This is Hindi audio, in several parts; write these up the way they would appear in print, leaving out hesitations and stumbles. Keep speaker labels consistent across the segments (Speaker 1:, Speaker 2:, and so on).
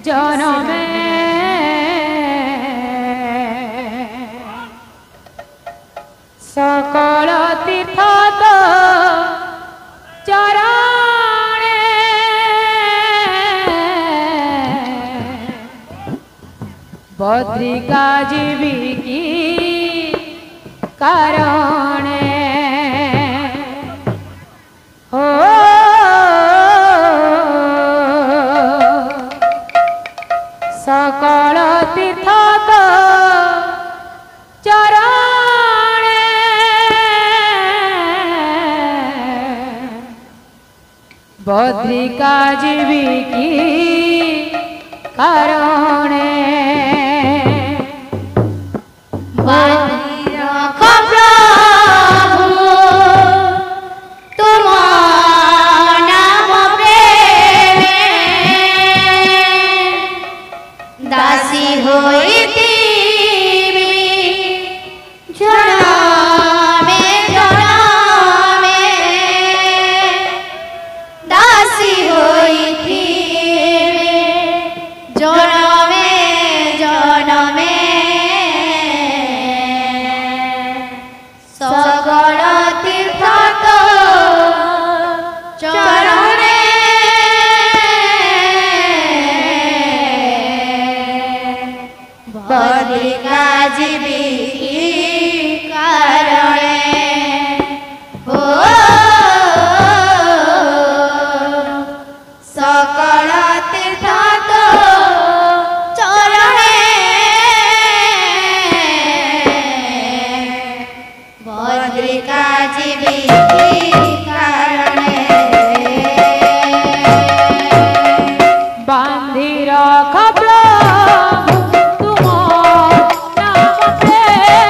Speaker 1: जनमे सकल तीर्थ तो चरणे बद्रिका जीवी की कारणे हो सकल तीर्थ तो चरणे बद्रिका जीवी की कारणे बांधी रख प्रभु तुम नाम प्रेम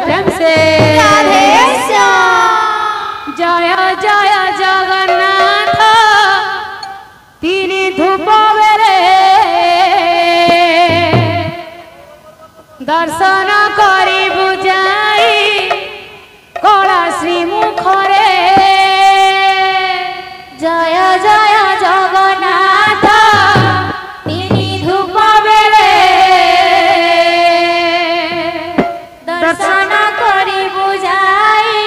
Speaker 1: प्रेम से जय जय जगन्नाथ तीन धूप बेरे दर्शन करी बुझाई कला श्रीमुखरे जय जय जगन्नाथ तीन धूप बेरे दर्शन करी बुझाई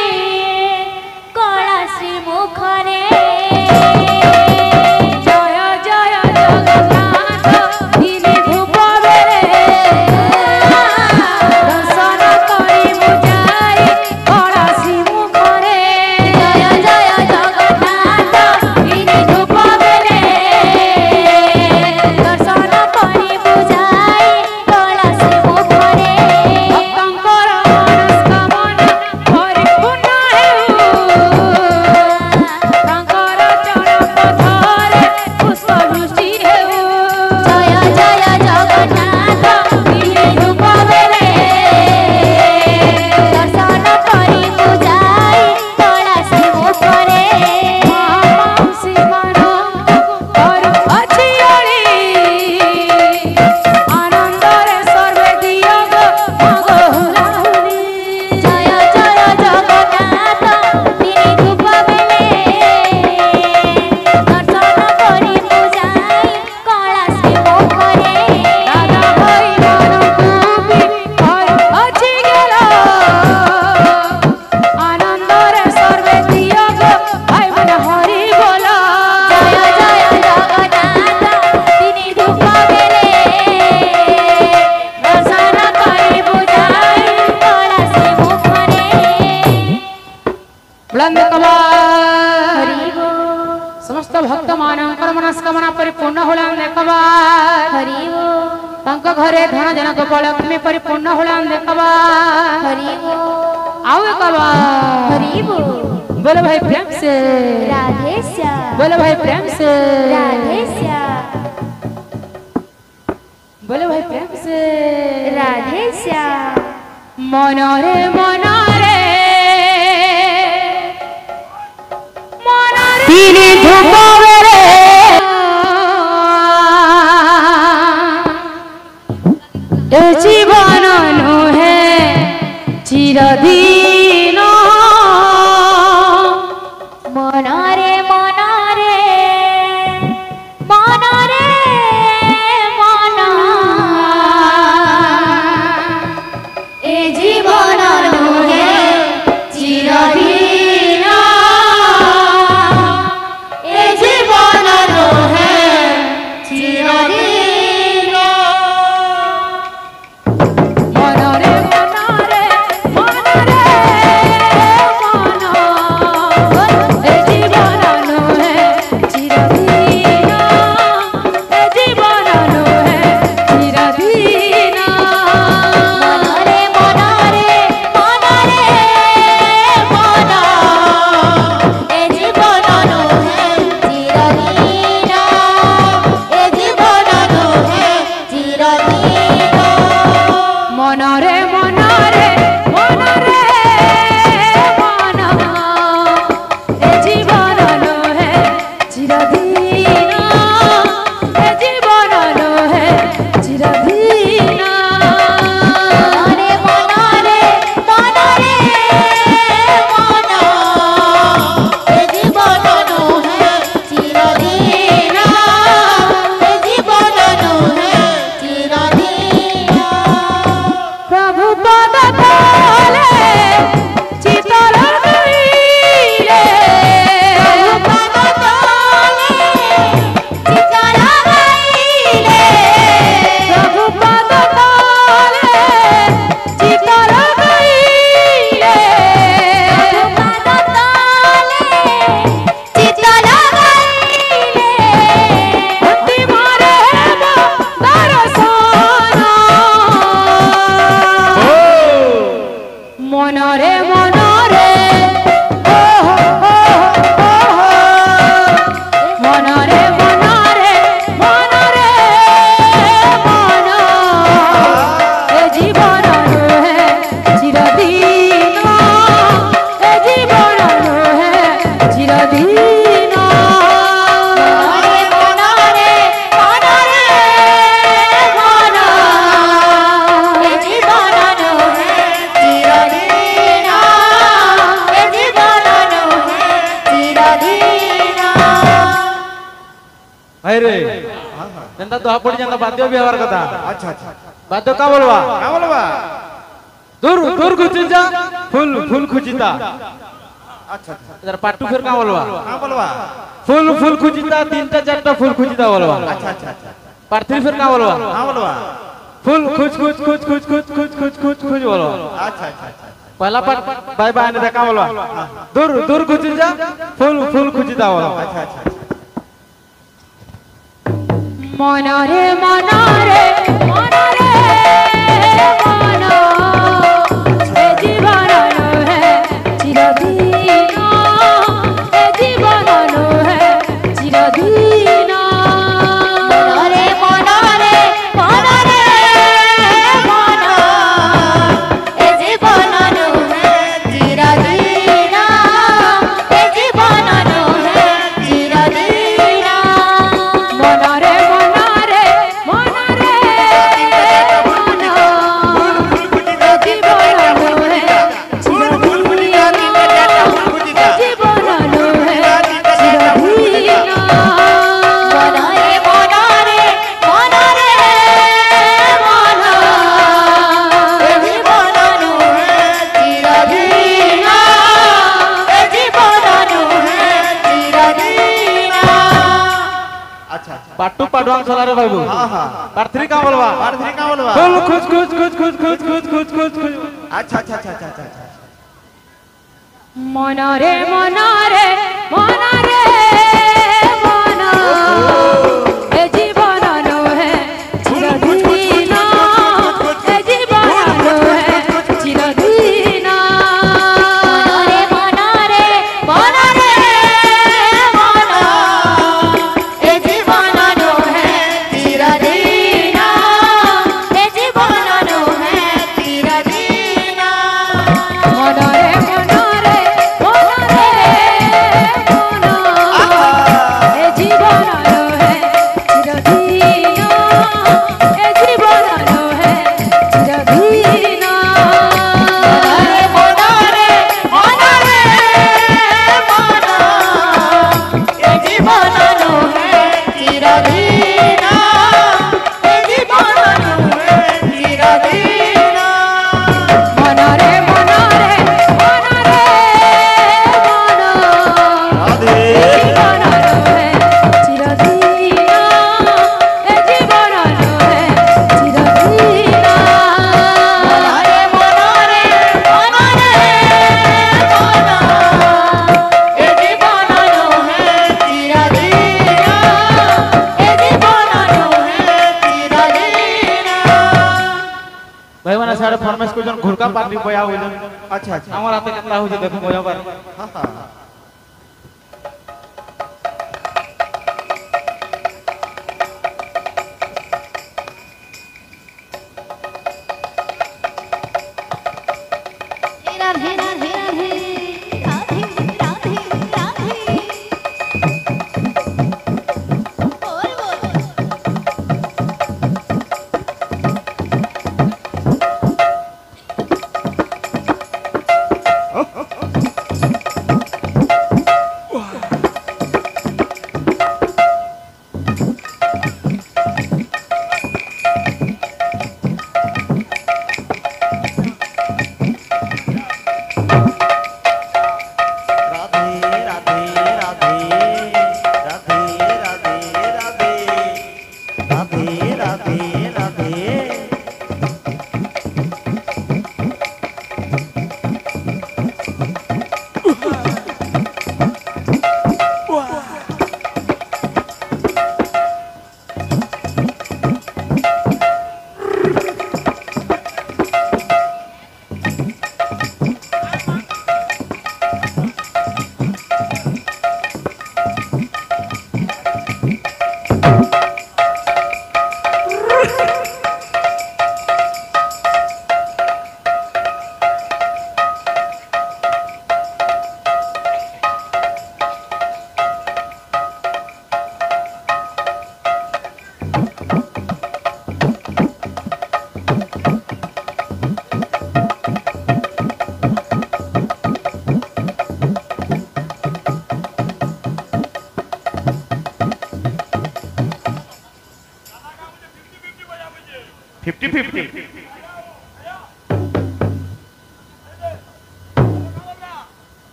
Speaker 1: कला श्रीमुखरे जय जय जगन्नाथ तीन धूप बेरे दर्शन करी बुझाई कला श्रीमुखरे जय जय जगन्नाथ तीन धूप बेरे दर्शन करी बुझाई कला श्रीमुखरे भक्तंकर मनस्कामना परिपूर्ण हेउ तांकर चरण पथरे पुष्पवृष्टि हेउ जय जय जगन्नाथ तीन धूप बेरे दर्शन करी बुझाई कला श्रीमुखरे माउसी मन कर अछि ओଳି आनंदरे सर्वे दियो मग हुलाहुली जय जय जगन्नाथ तीन धूप बेरे दर्शन करी बुझाई कला श्रीमुखरे दादा भाई मनकु भी कर अछि गेल आनंदरे सर्वे दियो भाई मन हरि बोल जय जय जगन्नाथ तीन धूप बेरे दर्शन करी बुझाई कला श्रीमुखरे बुलंद कबार समस्त भक्त मानकर मनस्कामना परिपूर्ण होलान देखबार हरि ओ तांको घरे धन जनक लक्ष्मी परिपूर्ण होलान देखबार हरि ओ आओ कबार हरि ओ बोलो भाई प्रेम से राधे श्याम बोलो भाई प्रेम से राधे श्याम बोलो भाई प्रेम से राधे श्याम मनरे मनरे तीन धूप बेरे ए जीवन नुहे चिरदीन मनरे मनरे मनरे मन ए जीवन नुहे चिरदीन ए जीवन नुहे चिरदीन मनरे मनरे मनरे मन ए जीवन नुहे चिरदीन ए जीवन नुहे चिरदीन मनरे मनरे मनरे मन ए जीवन नुहे चिरदीन ए जीवन नुहे चिरदीन मनरे मनरे मनरे मन ए जीवन नुहे चिरदीन ए जीवन नुहे चिरदीन मनरे मनरे मनरे मन ए जीवन नुहे चिरदीन ए जीवन नुहे चिरदीन प्रभु पद तले चितर गईले प्रभु पद तले चितर गईले प्रभु पद तले चितर गईले प्रभु पद तले चितर गईले अंतिम रे दर्शन मनरे
Speaker 2: भाई रे जनता तो पड़ जाता बाध्य भी हमार कथा
Speaker 3: अच्छा अच्छा
Speaker 2: बाध्य का बोलवा दूर दूर खुचिता फुल फुल खुचिता
Speaker 3: अच्छा अच्छा
Speaker 2: इधर पाटू फिर का बोलवा
Speaker 3: बोलवा
Speaker 2: फुल फुल खुचिता तीनटा चारटा फुल खुचिता बोलवा
Speaker 3: अच्छा अच्छा अच्छा
Speaker 2: पार्थी फिर का बोलवा
Speaker 3: बोलवा
Speaker 2: फुल खुच खुच खुच खुच खुच खुच खुच खुच खुच बोलवा
Speaker 3: अच्छा अच्छा अच्छा
Speaker 2: पहला पार्ट बाय बाय ने देखा बोलवा दूर दूर खुचिता फुल फुल खुचिता बोलवा
Speaker 3: अच्छा अच्छा
Speaker 1: मनरे मनरे मनरे मनो ए जीवन है चिरदीन ए जीवन है चिरदीन मनरे मनरे मनरे मनो ए जीवन है चिरदीन ए जीवन है चिरदीन मनरे
Speaker 2: पाटू पाडवांग चला रे बाबू
Speaker 3: हां हां
Speaker 2: पार्थी का बोलवा फुल खुच खुच खुच खुच खुच खुच खुच खुच खुच
Speaker 3: अच्छा अच्छा अच्छा अच्छा अच्छा
Speaker 1: मनरे मनरे मनरे मनो ए जीवन है चिरदीन ए जीवन है चिरदीन मनरे मनरे मनरे मनो ए जीवन है चिरदीन ए जीवन है चिरदीन मनरे मनरे
Speaker 2: सारे फॉर्मेस को जन घुरका पार्टी बया होइल
Speaker 3: अच्छा अच्छा
Speaker 2: हमर हाथे केतना हो जे देखो बया पर
Speaker 3: हां हां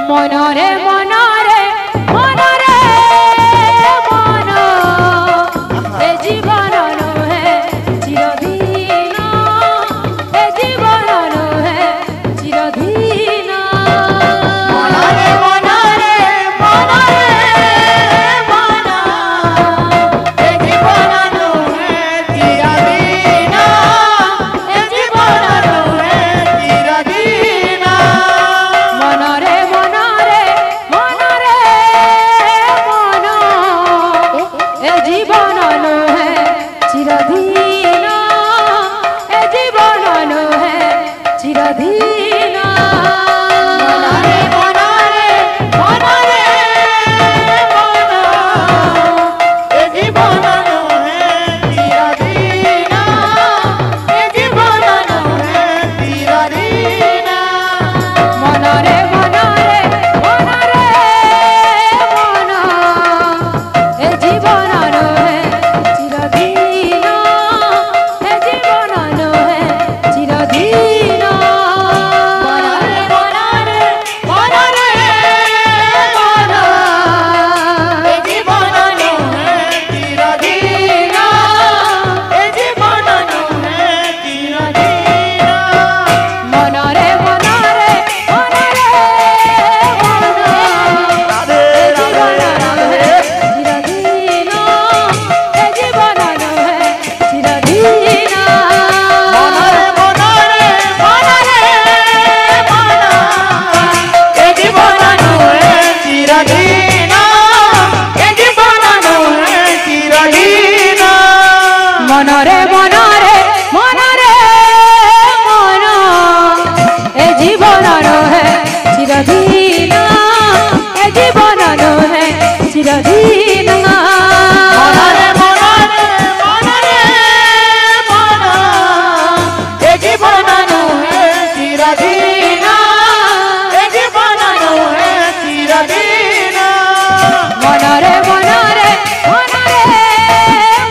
Speaker 1: मनरे मनरे मनरे मन ए जीवन नुहे चिरदीन ए जीवन नुहे चिरदीन
Speaker 3: मनरे मनरे मनरे मन ए जीवन नुहे चिरदीन ए जीवन नुहे चिरदीन
Speaker 1: मनरे मनरे मनरे मन ए जीवन नुहे चिरदीन ए जीवन नुहे चिरदीन
Speaker 3: मनरे मनरे मनरे मन ए जीवन नुहे चिरदीन ए जीवन नुहे चिरदीन
Speaker 1: मनरे मनरे मनरे मन ए जीवन नुहे चिरदीन ए जीवन नुहे चिरदीन
Speaker 3: मनरे मनरे मनरे मन ए जीवन नुहे चिरदीन ए जीवन नुहे चिरदीन
Speaker 1: मनरे मनरे मनरे मन
Speaker 3: राधे राधे
Speaker 1: चिरदीन ए जीवन नुहे चिरदीन
Speaker 3: मनरे मनरे मनरे मन ए जीवन नुहे चिरदीन ए जीवन नुहे चिरदीन
Speaker 1: मनरे मनरे मनरे मन ए जीवन नुहे चिरदीन ए जीवन नुहे चिरदीन
Speaker 3: मनरे मनरे मनरे मन ए जीवन नुहे चिरदीन ए जीवन नुहे चिरदीन
Speaker 1: मनरे मनरे मनरे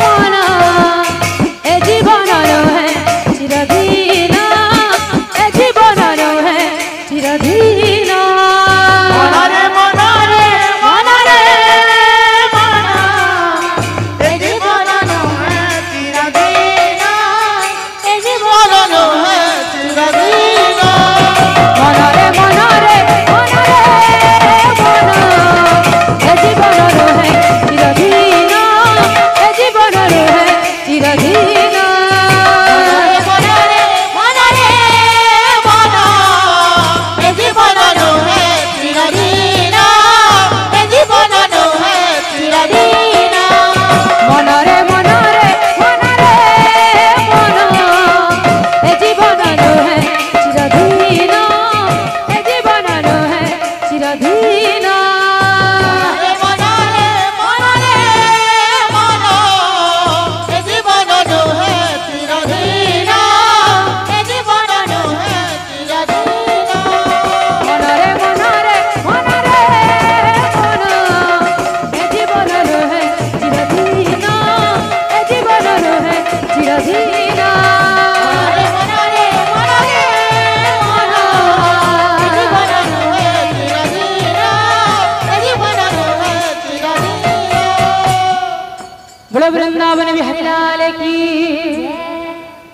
Speaker 1: मन ए जीवन नुहे चिरदीन ए जीवन नुहे चिरदीन
Speaker 3: मनरे मनरे मनरे मन ए जीवन नुहे चिरदीन ए जीवन नुहे चिरदीन
Speaker 1: मनरे मनरे मनरे मन ए जीवन नुहे चिरदीन ए जीवन नुहे चिरदीन
Speaker 3: मनरे मनरे मन ए जीवन नुहे चिरदीन ए जीवन नुहे चिरदीन
Speaker 1: मनरे मनरे मनरे मन ए जीवन नुहे चिरदीन ए जीवन नुहे चिरदीन
Speaker 3: मनरे मनरे मन ए जीवन नुहे चिरदीन ए जीवन नुहे चिरदीन
Speaker 1: मनरे मनरे मनरे मन ए जीवन नुहे चिरदीन ए जीवन नुहे चिरदीन
Speaker 3: मनरे मनरे मन ए जीवन नुहे चिरदीन ए जीवन नुहे चिरदीन
Speaker 1: बोलो वृंदावन बिहारी लाल की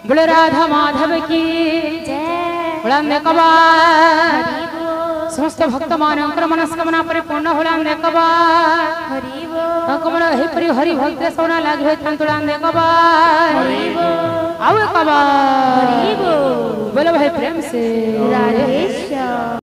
Speaker 1: बोलो राधा माधव की बोला कबार समस्त भक्त मानकर मनस्कामना परिपूर्ण होला कबार कमल हे परि हरि भक्त सोना लागे तंतुड़ा कबार आवे कबार बोलो भाई प्रेम से